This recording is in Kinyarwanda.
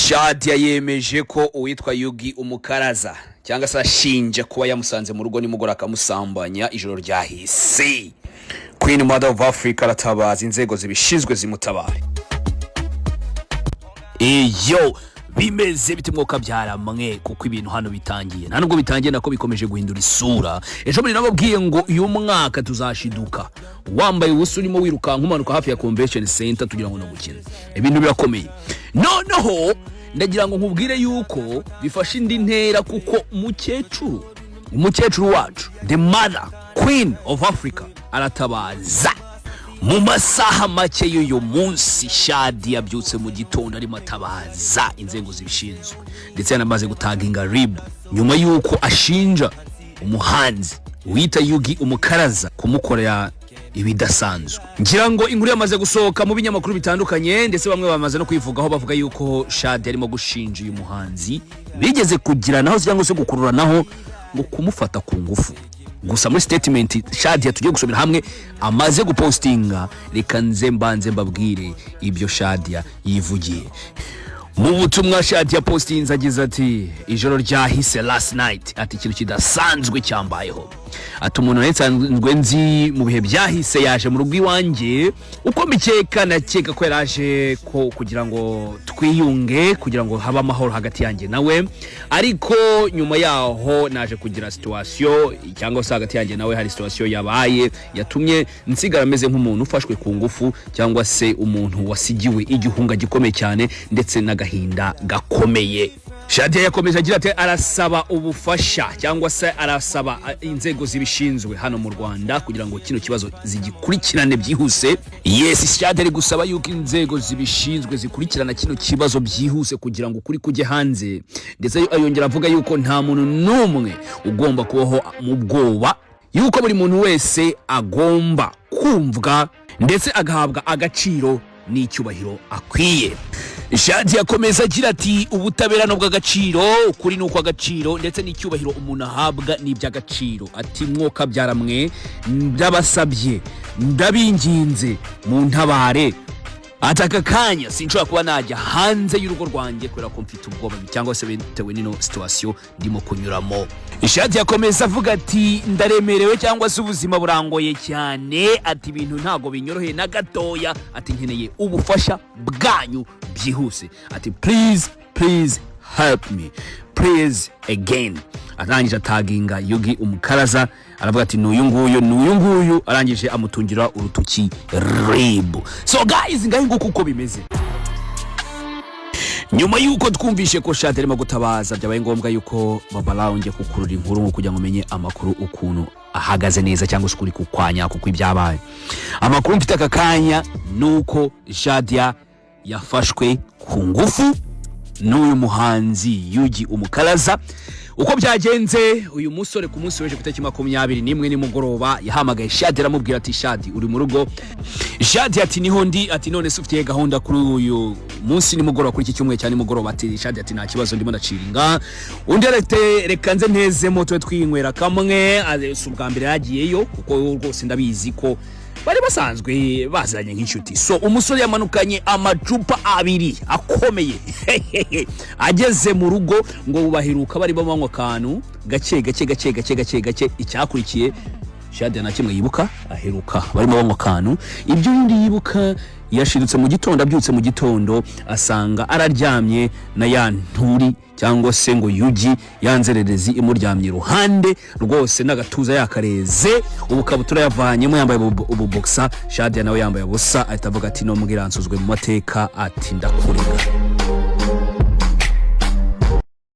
Shadia yemeje ko uwitwa Yugi umukaraza cyangwa se ashinja kuba yamusanze mu rugo nimugora akamusambanya ijoro ryahise. Queen Mother of Africa aratabaza inzego zibishizwe zimutabare. Iyo bimeze bite mwoka byaramwe kuko ibintu hano bitangiye nta nubwo bitangiye nako bikomeje guhindura isura. Ejo muri nababwiye ngo uyu mwaka tuzashiduka wambaye ubusa urimo wiruka nkumanuka hafi ya convention center tugira ngo nagukine. Ibintu birakomeye noneho ndagira ngo nkubwire yuko bifasha indi ntera kuko umukecuru wacu the mother Queen of Africa aratabaza mu masaha make y'uyu munsi. Shadia yabyutse mu gitondo ari matabaza inzego zibishinzwe ndetse yanamaze gutaginga RIB nyuma yuko ashinja umuhanzi wita Yugi umukaraza kumukorera ibidasanzwe. Ngira ngo inkuru yamaze gusohoka mu binyamakuru bitandukanye ndetse bamwe bamaze no kwivugaho bavuga yuko Shadia arimo gushinja uyu muhanzi bigeze kugiranaho cyangwa se gukururanaho ngo kumufata ku ngufu. Gusa muri statement Shadia tugiye gusomera hamwe amaze gupostinga, reka nze mbanze mbabwire ibyo Shadia yivugiye. Mu butumwa Shadia postinze agize ati ijoro ryahise last night, ati ikintu kidasanzwe cyambayeho. Ati umuntu nsanzwe nzi mu bihe byahise yaje mu rugo iwanjye uko mbikeka nakeka ko yaraje ko kugira ngo twiyunge kugira ngo haba amahoro hagati yanjye nawe, ariko nyuma yaho naje kugira situation cyangwa se hagati yanjye nawe hari situation yabaye yatumye nsigara meze nk'umuntu ufashwe ku ngufu cyangwa se umuntu wasigiwe igihunga gikomeye cyane ndetse n'agahinda gakomeye. Shadia yakomeje agira ati arasaba ubufasha cyangwa se arasaba inzego zibishinzwe hano mu Rwanda kugira ngo kino kibazo zigikurikirane byihuse. Yes, Shadia ari gusaba yuko inzego zibishinzwe zikurikirana kino kibazo byihuse kugira ngo kuri kujye hanze, ndetse ayongera avuga yuko nta muntu numwe ugomba kubaho mu bwoba, yuko buri muntu wese agomba kumvwa ndetse agahabwa agaciro n'icyubahiro akwiye. Shadia yakomeza agira ati ubutabera no bw'agaciro, ukuri nuko agaciro ndetse n'icyubahiro umuntu ahabwa n'iby'agaciro. Ati mwoka byaramwe ndabasabye ndabinginze mu ntabare, ataka kanya sinshobora kuba najya hanze y'urugo rwanjye kubera ko mfite ubwoba cyangwa se bitewe n'ino situation ndimo kunyuramo. Shadia yakomeza avuga ati ndaremerewe cyangwa se ubuzima burangoye cyane, ati ibintu ntago binyoroheye na gatoya, ati nkeneye ubufasha bwanyu byihuse, ati please help me please again. Arangije taginga Yugi umukaraza aravuga ati n'uyu nguyu arangije amutungira urutuki RIB. So guys, ngaho nguko uko bimeze. Nyuma yuko twumvishe ko Shadia arimo gutabaza, byabaye ngombwa yuko babalawunge kukurura inkuru kugira ngo menye amakuru ukuntu ahagaze neza cyangwa se kuri kukwanya kuko ibyabaye. Amakuru mfite aka kanya nuko Shadia yafashwe ku ngufu n'uyu muhanzi Yugi umukaraza. Uko byagenze, uyu musore ku munsi weje kutariki 21 nimugoroba yahamagaye Shadia aramubwira ati Shadia uri mu rugo. Shadia ati niho ndi, ati none se ufite gahunda kuri uyu munsi nimugoroba kuri iki cyumwe cyane nimugoroba. Ati Shadia ati nta kibazo ndimo ndaciringa. Undi arete reka nze nteze moto twinywera kamwe, ubwa mbere yagiyeyo kuko rwose ndabizi ko bari basanzwe bazanye nk'inshuti. So umusore yamanukanye amacupa abiri akomeye ageze mu rugo ngo baheruka bari bamanywa kantu gake icyakurikiye Shadia na kimwe yibuka, aheruka bari bamanywa kantu. Ibyo ndi yibuka yashirutse mu gitondo, abyutse mu gitondo asanga araryamye na ya nturi cyangwa se ngo Yugi yanzererezi imuryamye iruhande rwose n'agatuza yakareze, ubukabutura yavanyemo yambaye ububoxer. Shadia nawe yambaye ubusa, ahita avuga ati no mbwiransuzwe mu mateka, ati ndakurega.